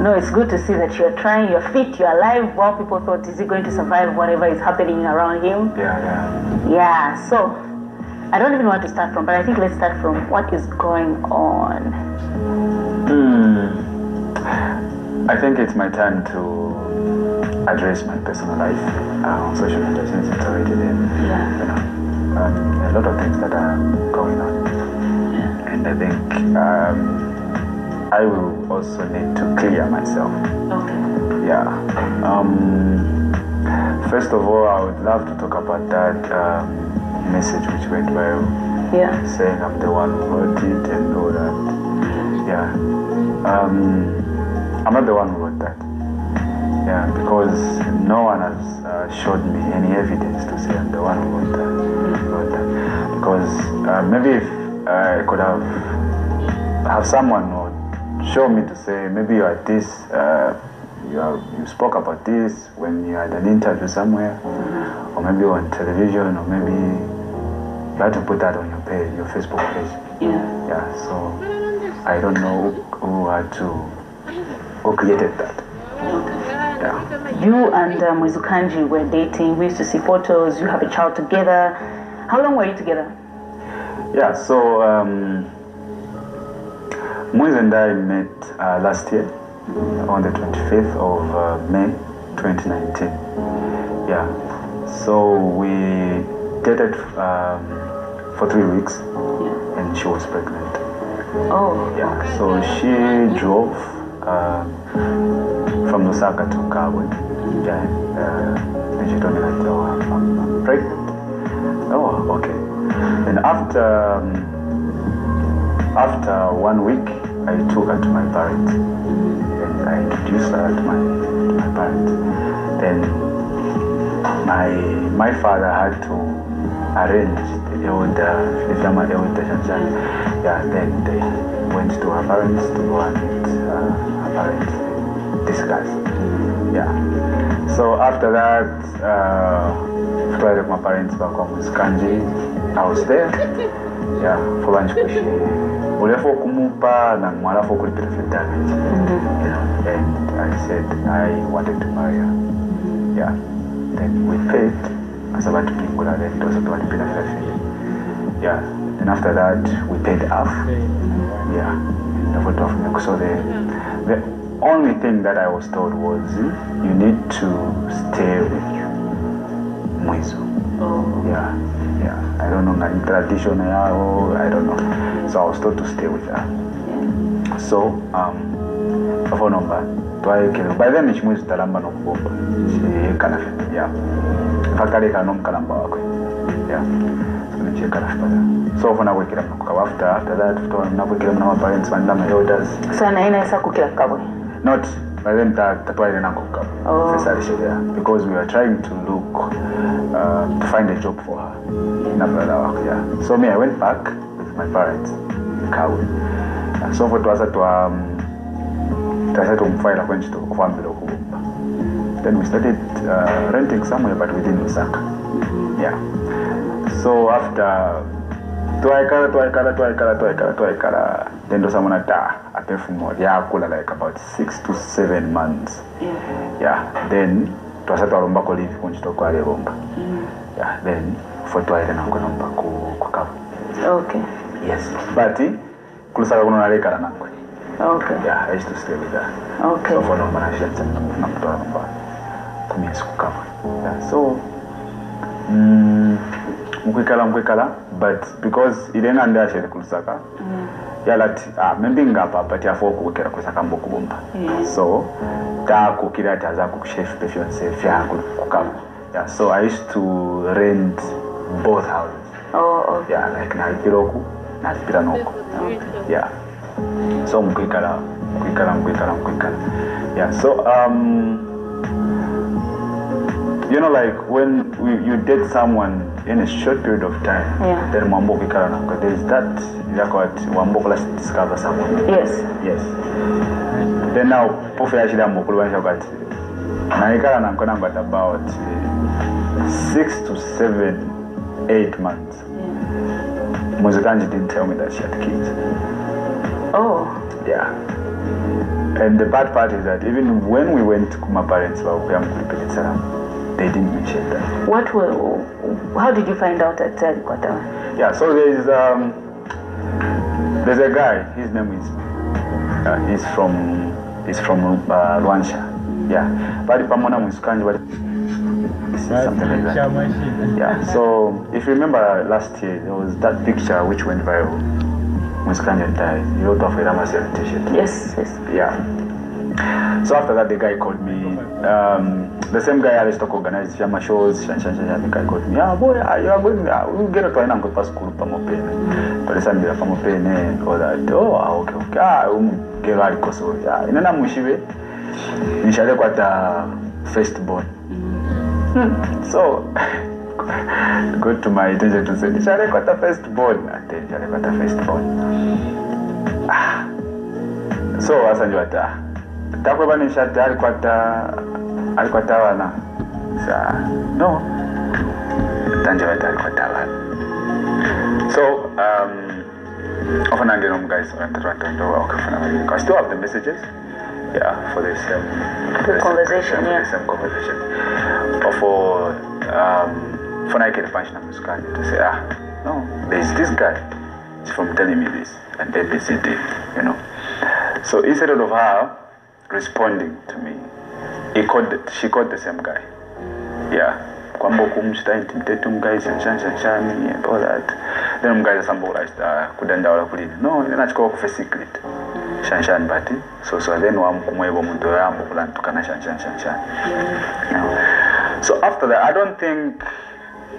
No, it's good to see that you're trying, you're fit, you're alive, while people thought, is he going to survive whatever is happening around him? Yeah, so I don't even want to start from, but I think let's start from what is going on. I think it's my turn to address my personal life on social media since it's already there. Yeah. You know, a lot of things that are going on. Yeah. And I think I will also need to clear myself. Okay. Yeah. First of all, I would love to talk about that message which went viral. Yeah. Saying I'm the one who wrote it and all that. Yeah. I'm not the one who wrote that. Yeah, because no one has showed me any evidence to say I'm the one who wrote that. Because maybe if I could have someone who show me to say maybe you are this, you spoke about this when you had an interview somewhere, or maybe on television, or maybe you had to put that on your page, your Facebook page. Yeah. Yeah. So I don't know who created that. Yeah. You and Mwizukanji were dating. We used to see photos. You have a child together. How long were you together? Yeah. So Mwiz and I met last year on the 25th of May 2019. Yeah. So we dated for 3 weeks, and she was pregnant. Oh. Yeah. So she drove from Lusaka to Kabwe. Yeah. And she told me that, oh, I'm pregnant. Oh, okay. And after 1 week, I took her to my parents, and I introduced her to my parents. Then my father had to arrange the family invitation. Yeah, then they went to her parents to go and meet her parents, discuss. Yeah. So after that, after I left my parents back home with Kanji, I was there. Yeah, for lunch kushi. Ulefu kumupa na mwalafu kulipita damage. You know, and I said I wanted to marry her. Yeah. Then we paid as about to pingula, then it was about to be yeah. And after that we paid half. Yeah. So the only thing that I was told was you need to stay with Mwizu. Oh. Yeah. Yeah. I don't know, any tradition, I don't know. So I was told to stay with her. Yeah. So, phone number. By then, it's Mwizu Talamba no Kubomba. She kind of, yeah. Fakari kanom kalamba wakwe. Yeah. So she kind of. So when I wake up, after that, after I wake up, my parents and my elders. So na ina isa kukila kabwe. Not by then that why they not because we were trying to look to find a job for her. Yeah. So me, I went back with my parents in Kabwe. So for was to file a quench to family. Then we started renting somewhere, but within Lusaka. Yeah. So after twaikala, then do someone like about 6 to 7 months. Yeah. Then to was to leave kunchi to kwale bomba. Yeah. Then for twaile na kunomba ku. Okay. Yes. But kulusaka kuno nalekala nakwe. Okay. Yeah, I used to stay with her. Okay. So for number na shelter na kutoa number kumiesu kukava. Yeah. So mkwikala, but because ilena ndashe kulusaka. Yeah, that maybe ngapa but ya for kuwekera kusaka mboku bomba. So da kukira taza kuchef fiance fya kukava. Yeah, so I used to rent both houses. Oh, okay. Yeah, like na Ipiroku, na Ipiranoku. Yeah. So mkwikala. Yeah, so you know, like when you date someone in a short period of time, then mambo kwikala nako. There is that what wambo kula discover someone. Yes. Then now pofe yashida mukulu wanisha kwati. Na ikala nako at about 6 to 7, 8 months. Mwizukanji didn't tell me that she had kids. Oh. Yeah. And the bad part is that even when we went to my parents, they didn't mention that. How did you find out at Kwatawa? Yeah, so there's a guy. His name is he's from Rwansha. Yeah, but something like that. Yeah. So if you remember last year, there was that picture which went viral. Muskanya died. You wrote off a Ramadan t-shirt. Yes. Yeah. So after that, the guy called me. The same guy I used to organize Shama shows. The guy called me. Yeah, boy, you are going. We'll get a toy and go past school. Pamopene. But the same day, Pamopene. All that. Oh, okay. Get right, koso. Yeah. In a mushibe. Nishale kwata firstborn. So go to my teacher to say nishale kwata firstborn. And then nishale kwata firstborn. So asanjwata. Takweba nishate alikwata wana. No. Tanjwata alikwata wana. So often I get home guys. I still have the messages. Yeah, for the same conversation. For the same conversation. Or for I get a function of Muskani to say, no, there's this guy. He's from telling me this and ABCD, you know. So instead of her responding to me, she called the same guy. Yeah. Kwamba kumshita intimidatum guys and shani and all that. Then guys symbolized kudanda wala kulini. No, inachukua kwa secret. Shanshan bati. So then kumwebo muntu yambo kulantukana shanshan. So after that, I don't think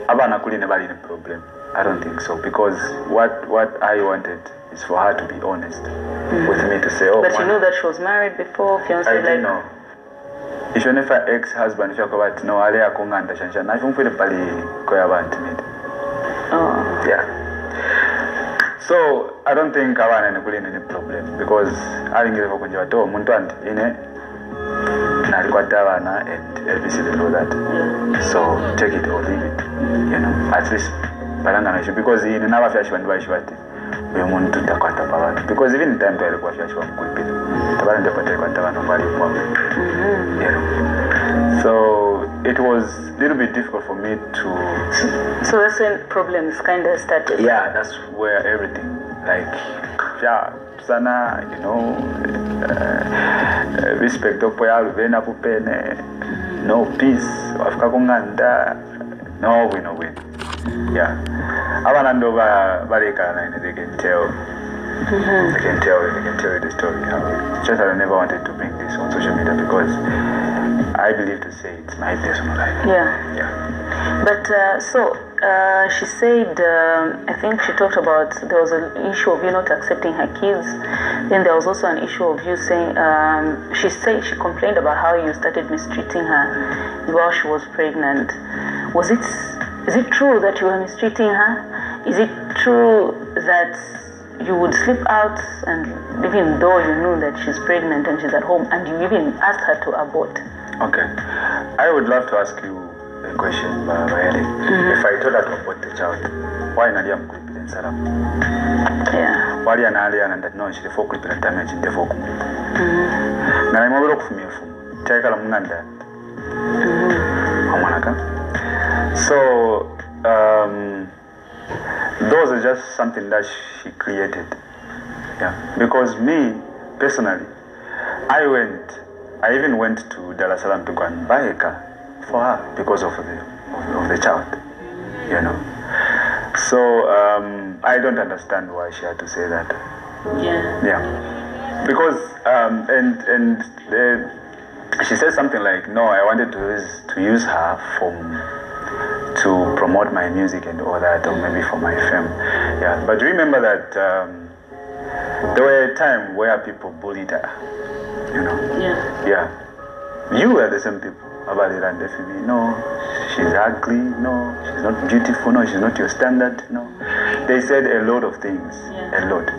abana kulini bali ni problem. I don't think so, because what I wanted is for her to be honest with me, to say, oh. But you know that she was married before, fiancé. I didn't know. If you never ex-husband, if you go back, no, ale akunganda shanshan. I don't feel pali koya bantimid. Oh. Yeah. So I don't think abana ni kulini any problem, because I didn't give a kunjwa to muntu andi ine na alikwata abana and ABCD know that. Yeah. So take it or leave it. You know, at least balanga issue, because in another fashion when I shwati we want to takwata abantu, because even in time to alikuwa fashion mkulipita tabana ndipo takwata abantu bali kwa you know. So it was a little bit difficult for me to. So that's when problems kind of started. Yeah, that's where everything, like, yeah, sana, you know, respect opoya luvena kupene, no peace, wafika kunganda, no win. Yeah, abana ndo balekana, they can tell. They can tell you the story. Just that I never wanted to bring this on social media, because I believe to say it's my personal life. Yeah. But she said, I think she talked about, there was an issue of you not accepting her kids. Then there was also an issue of you saying, she said she complained about how you started mistreating her while she was pregnant. Is it true that you were mistreating her? Is it true that you would slip out, and even though you knew that she's pregnant and she's at home, and you even asked her to abort? Okay. I would love to ask you a question, Bayeli. If I told her to abort the child, why Nadia Mkulipin Salam? Yeah. Why Nadia and that no, she's the folk and damage in the folk. Now I'm over for me. Take a Munganda. So, those are just something that she created. Yeah. Because me, personally, I even went to Dar es Salaam to go and buy a car for her because of the child, you know. So I don't understand why she had to say that. Yeah. Because she said something like, no, I wanted to use her to promote my music and all that, or maybe for my fame. Yeah. But remember that there were a time where people bullied her. You know? Yeah. You were the same people about it and FB. No, she's ugly. No, she's not beautiful. No, she's not your standard. No. They said a lot of things. A lot.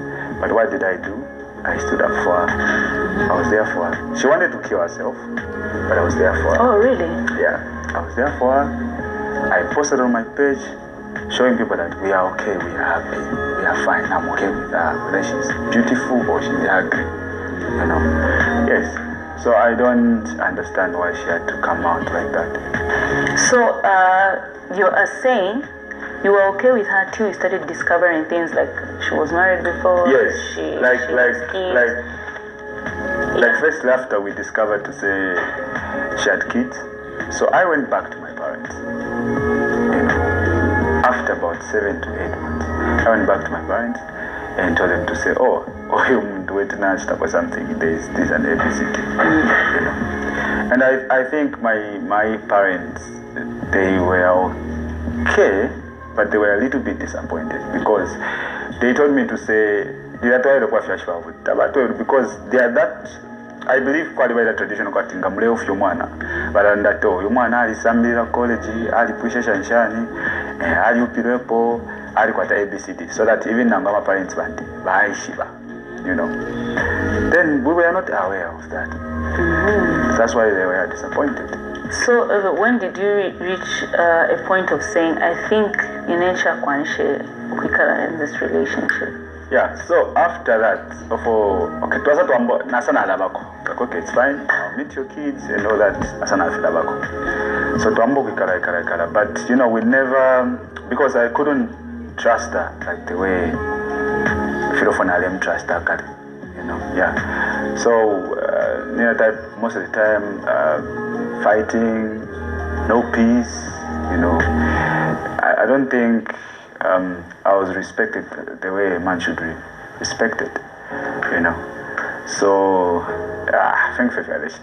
But what did I do? I stood up for her. I was there for her. She wanted to kill herself, but I was there for her. Oh, really? Yeah. I was there for her. I posted on my page showing people that we are okay, we are happy, we are fine. I'm okay with her, whether she's beautiful or she's ugly. You know, yeah, So I don't understand why she had to come out like that. So you are saying you were okay with her till you started discovering things like she was married before? Yes, she like yeah. first after we discovered to say she had kids. So I went back to my parents. After about 7 to 8 months, I went back to my parents and told them to say, oh, you wait now, something. There's this and ABC. And I think my parents, they were okay, but they were a little bit disappointed because they told me to say because they are that. I believe quite by the traditional cutting of Yumana, but under Yumana is Sambira College, Ali Pusha Shanshani, Ali Pirepo, Ali Quata ABCD, so that even Nangama parents went by Shiva, Then we were not aware of that. That's why they were disappointed. So, when did you reach a point of saying, I think in Kwanshe, we can end this relationship? Yeah, so after that, okay, it's fine, I'll meet your kids and all that. So but we never, because I couldn't trust her like the way Philophonalium trust her, yeah. So most of the time, fighting, no peace, I don't think I was respected the way a man should be respected, So, I think there's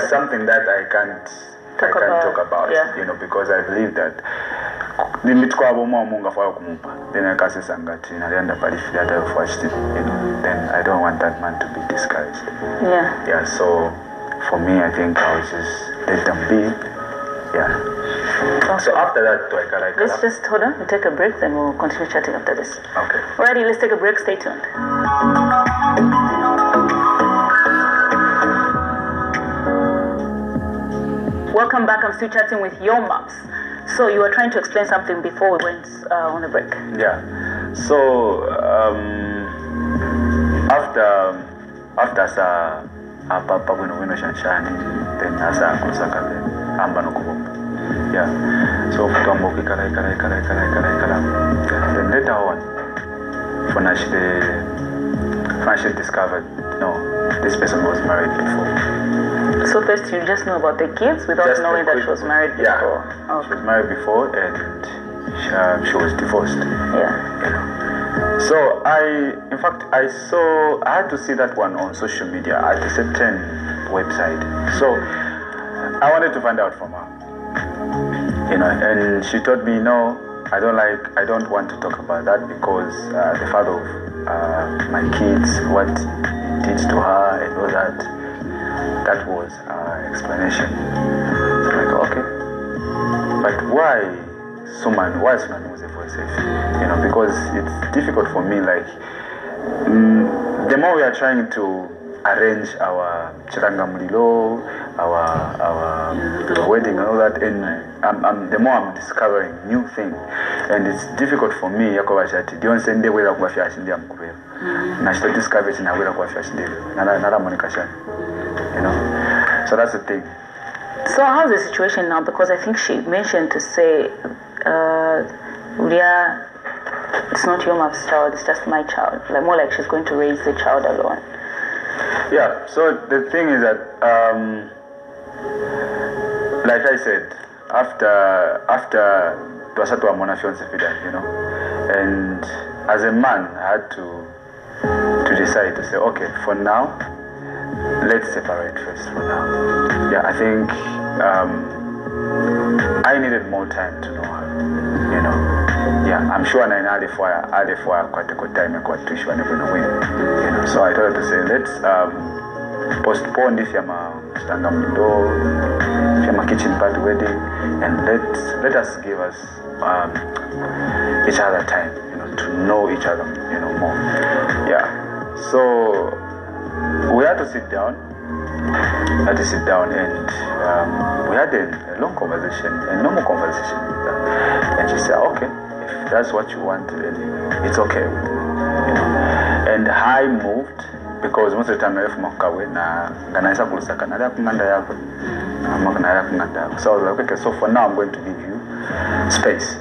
something that I can't talk about, yeah. Because I believe that then I don't want that man to be discouraged. Yeah. So for me, I think I was just let them be. Yeah. Okay. So after that, let's just hold on. We'll take a break, then we'll continue chatting after this. Okay. Alrighty, let's take a break. Stay tuned. Welcome back. I'm still chatting with Yo Maps. So you were trying to explain something before we went on a break. Yeah. So after Papa Wino Shanshani, then Asa Kusaka, Amba no Kubumba. Yeah. So Futambo Kala. Then later on, Fanashi discovered this person was married before. So first you just know about the kids without just knowing that she was married before? Yeah. Okay. She was married before and she was divorced. Yeah. So I had to see that one on social media at a certain website. So I wanted to find out from her. And she told me, no, I don't want to talk about that because the father of my kids, what he did to her and all that. That was our explanation. So I'm like, okay. But why someone was a voice? Because it's difficult for me, like, the more we are trying to arrange our Chirangamulilo, our wedding and all that, and the more I'm discovering new things. And it's difficult for me, Yakovashati, don't send the way of Wafiash in the Amkube. National discovery in a way of Wafiash in the Monica. So that's the thing. So how's the situation now? Because I think she mentioned to say, Uria, it's not your mom's child, it's just my child. Like more like she's going to raise the child alone. Yeah. So the thing is that, like I said, after Dwasatu Amona fiance fida, and as a man, I had to decide to say, okay, for now. Let's separate first for now. Yeah, I think I needed more time to know her. Yeah, I'm sure I had a quite a good time and quite too sure I'm going to win. So I told her to say, let's postpone this Yama kitchen party wedding, and let us give us each other time, to know each other, more. Yeah. So we had to sit down. And we had a long conversation, a normal conversation with her. And she said, okay, if that's what you want, then it's okay with me. And I moved because most of the time nalef makawe na nganaisa kulusaka nalea kunganda yako nalea kunganda yako. So I was like, okay, so for now I'm going to give you space.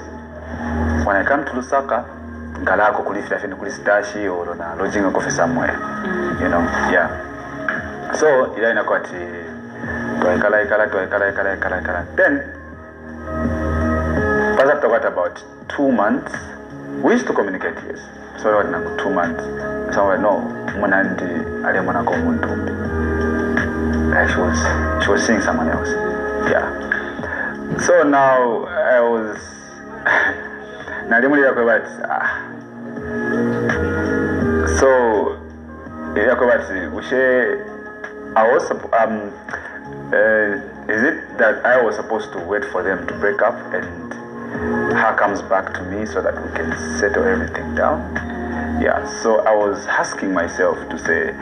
When I come to Lusaka, ngalako kulifila fini kulistashi or na lodging coffee somewhere, you know, yeah. So ila inakuwa ati tuwaikala. Then pas after what, about 2 months, we used to communicate, yes. So what, 2 months. So I know Munandi Alemona Komuntumbi. She was seeing someone else. Yeah. So now I was so is it that I was supposed to wait for them to break up and her comes back to me so that we can settle everything down? Yeah, so I was asking myself to say,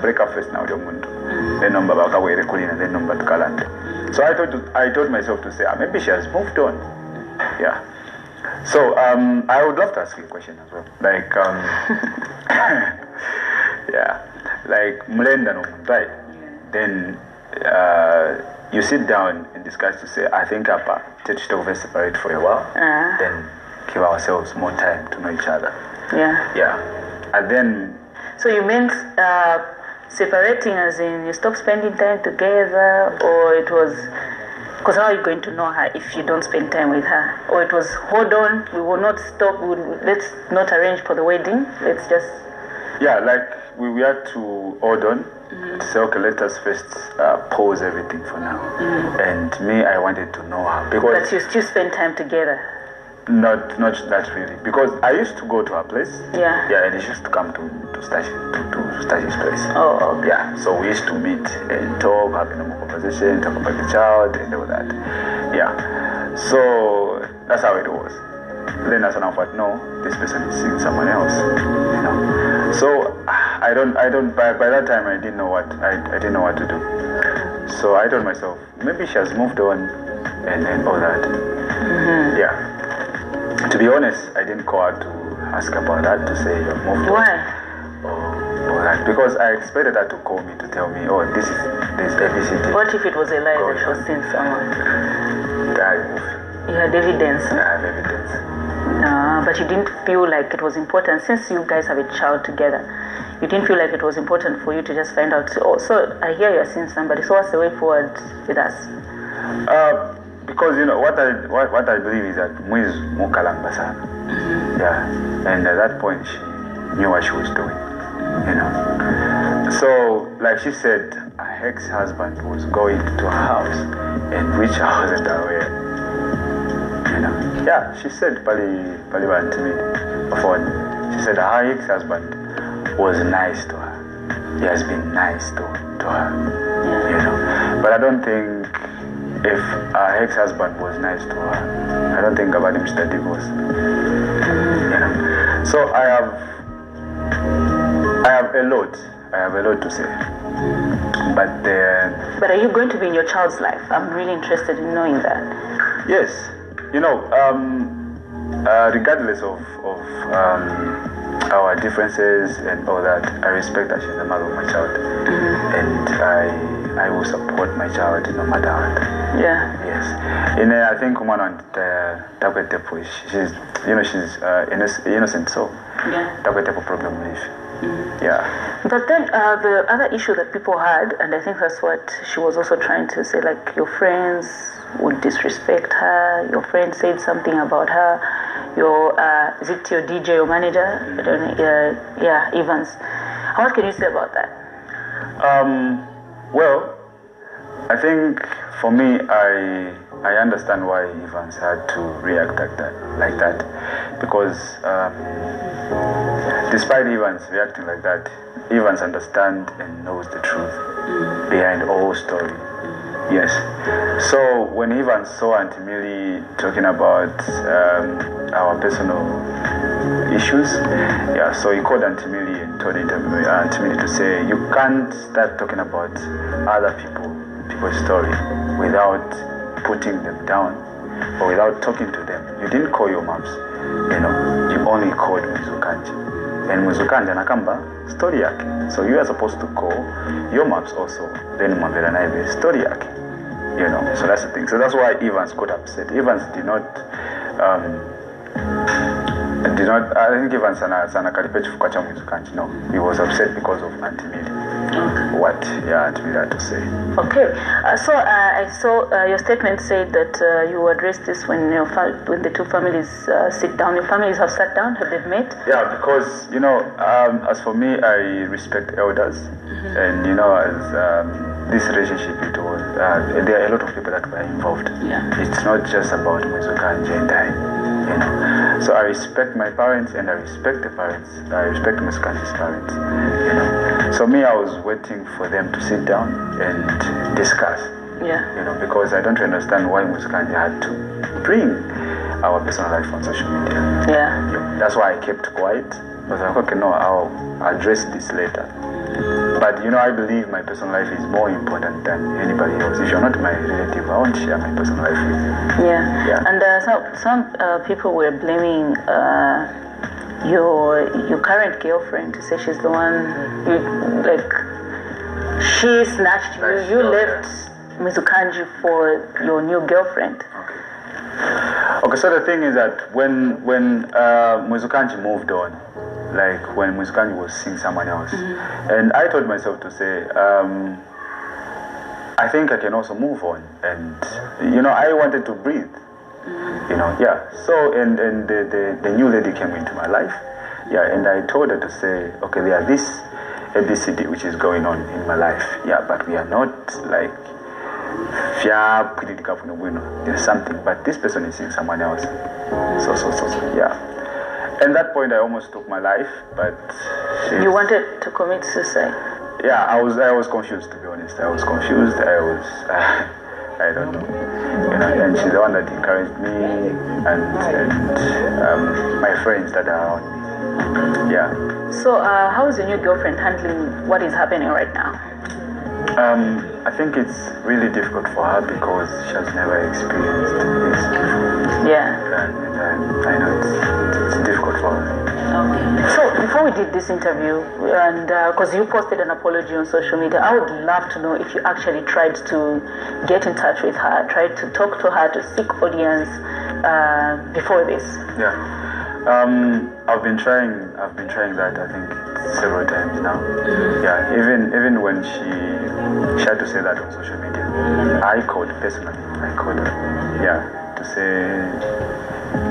break up first now, then so I told myself to say, maybe she has moved on. Yeah. So I would love to ask you a question as well. Like yeah, like Mlenda no Muntai. Then you sit down and discuss to say, I think Apa Tetchitove separate for a while. Then give ourselves more time to know each other. Yeah. Yeah. And then so you meant separating as in you stop spending time together, or it was because how are you going to know her if you don't spend time with her? Or it was hold on, we will not stop, let's not arrange for the wedding, let's just... Yeah, like we had to hold on to say, okay, let us first pause everything for now. And me, I wanted to know her because... But you still spend time together? Not that really, because I used to go to her place. Yeah. Yeah, and she used to come to Stashi's place. Oh, okay. Yeah, so we used to meet and talk, have a normal conversation, talk about the child and all that. Yeah, so that's how it was. Then that's when I thought, no, this person is seeing someone else, you know. So I don't. By that time, I didn't know what to do. So I told myself, maybe she has moved on, and all that. Yeah. To be honest, I didn't call her to ask about that, to say you moved on. Why? Or that, because I expected her to call me to tell me, oh, this ABCD. What if it was a lie that she was seeing someone? You had evidence? I have evidence. But you didn't feel like it was important, since you guys have a child together, you didn't feel like it was important for you to just find out, oh, so I hear you're seeing somebody, so what's the way forward with us? Because you know what I believe is that Muiz Mukalamba sana. Yeah, and at that point she knew what she was doing, you know. So like she said, her ex-husband was going to her house, and which I wasn't aware. You know. Yeah, she said Paliban to me before. She said her ex-husband was nice to her. He has been nice to her. You know. But I don't think if her ex-husband was nice to her, I don't think about him should divorce. You know. So I have a lot to say. But are you going to be in your child's life? I'm really interested in knowing that. Yes. You know, regardless of our differences and all that, I respect that she's the mother of my child, and I will support my child no matter what. Yeah. Yes. And I think woman on Takwetepo, she's innocent, so Takwetepo problem with. Yeah. But then the other issue that people had, and I think that's what she was also trying to say, like your friends would disrespect her, your friend said something about her, is it your DJ, your manager? I don't know, Evans. What can you say about that? Well, I think for me, I understand why Evans had to react like that, because despite Evans reacting like that, Evans understands and knows the truth behind the whole story. Yes. So when Evans saw Auntie Millie talking about our personal issues, so he called Auntie Millie and told Auntie Millie to say, you can't start talking about other people's story without putting them down or without talking to them. You didn't call your moms, you know, you only called Mizukanji. and Mwezukanja nakamba story yake. So you are supposed to call your maps also, then Mwambela naive story yake. You know, so that's the thing. So that's why Evans got upset. Evans did not, I think Evans sana kalipechi fukacha Mwezukanja. No, he was upset because of Auntie Millie. What Auntie Millie had to say. Okay, so I saw your statement said that you address this when when the two families sit down. Your families have sat down, have they met? Yeah, because as for me, I respect elders, and as this relationship, it was there are a lot of people that were involved. Yeah. It's not just about Mwezukanja and I, So I respect my parents and I respect the parents. I respect Mwezukanja's parents. So me, I was waiting for them to sit down and discuss. Yeah. Because I don't understand why Mwezukanja had to bring our personal life on social media. Yeah. That's why I kept quiet. I was like, okay, no, I'll address this later. But I believe my personal life is more important than anybody else. If you're not my relative, I won't share my personal life with you. Yeah. And some people were blaming your current girlfriend to say she's the one she snatched you. You left Mwezukanja for your new girlfriend. Okay. So the thing is that when Mwezukanja moved on, like when Mwezukanja was seeing someone else, and I told myself to say, I think I can also move on, and I wanted to breathe. So and the new lady came into my life, and I told her to say, okay, there are this ABCD which is going on in my life, but we are not like there's something, but this person is seeing someone else, so at that point I almost took my life, but you wanted to commit suicide. I was confused, to be honest. I was confused. I don't know. And she's the one that encouraged me and my friends that are around me. Yeah. So how is your new girlfriend handling what is happening right now? I think it's really difficult for her because she has never experienced this before. Yeah. And I know it's difficult for her. Okay. So before we did this interview, and because you posted an apology on social media, I would love to know if you actually tried to get in touch with her, tried to talk to her, to seek audience before this. Yeah. I've been trying that, I think, several times now. Yeah. Even when she had to say that on social media, I called personally. I called her. Yeah. To say,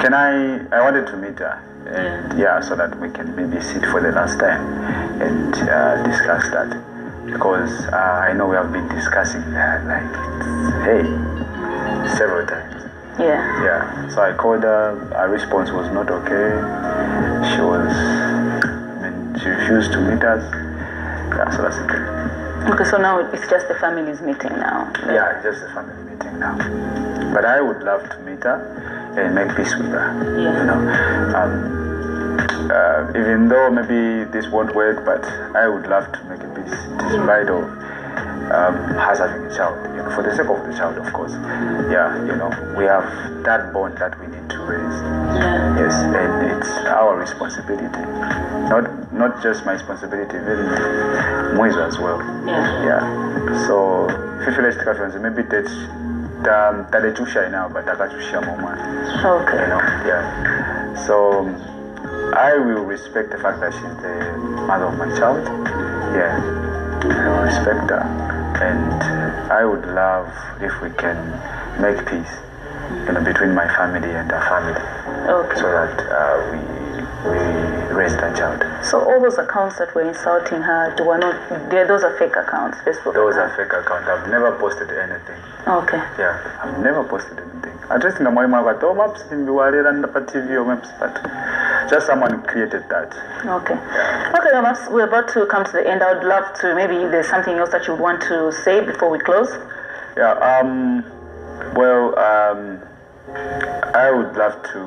I wanted to meet her. And so that we can maybe sit for the last time and discuss that, because I know we have been discussing that several times. Yeah. So I called her. Her response was not okay. She refused to meet us. Yeah, so that's okay. Okay, so now it's just the family's meeting now. Yeah, it's just the family meeting now. But I would love to meet her and make peace with her. Even though maybe this won't work, but I would love to make a peace despite of us having a child, for the sake of the child, of course. We have that bond that we need to raise. Yes, and it's our responsibility, not just my responsibility, even Mwezu as well. So maybe that's Tadechusha now, but Takachusha Moma. Okay. So I will respect the fact that she's the mother of my child. I will respect her, and I would love if we can make peace, between my family and her family, so that we raise that child. So all those accounts that were insulting her, those are fake accounts, Facebook. Those are fake accounts. I've never posted anything. Okay. Yeah, I've never posted anything. I just think I'm maps in the TV or maps, but just someone created that. Okay. Okay, Maps, we're about to come to the end. I would love to, maybe if there's something else that you would want to say before we close. I would love to,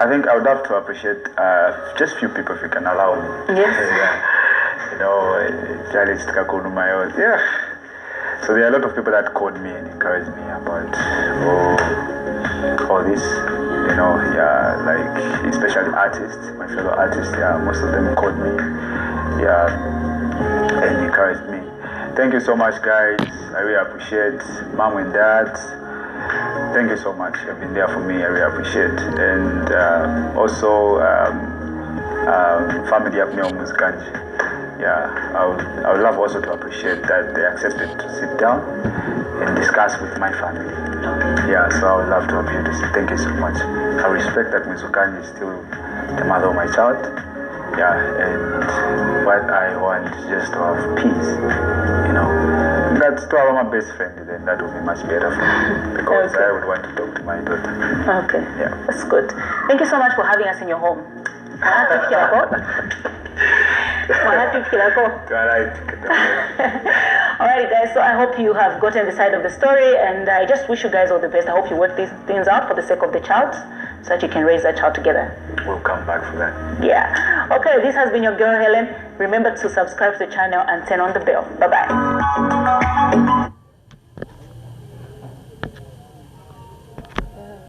I would love to appreciate just few people, if you can allow me. Yes. So there are a lot of people that called me and encouraged me about all this. you know, yeah, like especially artists, my fellow artists, yeah, most of them called me, yeah, and encouraged me. Thank you so much, guys. I really appreciate mom and dad. Thank you so much. You've been there for me. I really appreciate. And also family of Neo Muzikanji. Yeah, I would love also to appreciate that they accepted to sit down and discuss with my family. Yeah, so I would love to appreciate this. Thank you so much. I respect that Muzikanji is still the mother of my child. Yeah, and what I want is just to have peace, you know. That's to have my best friend, then that would be much better for me, because okay. I would want to talk to my daughter. Okay, yeah, that's good. Thank you so much for having us in your home. Alright guys, so I hope you have gotten the side of the story, and I just wish you guys all the best. I hope you work these things out for the sake of the child, so that you can raise that child together. We'll come back for that. Yeah. Okay, this has been your girl Helen. Remember to subscribe to the channel and turn on the bell. Bye bye.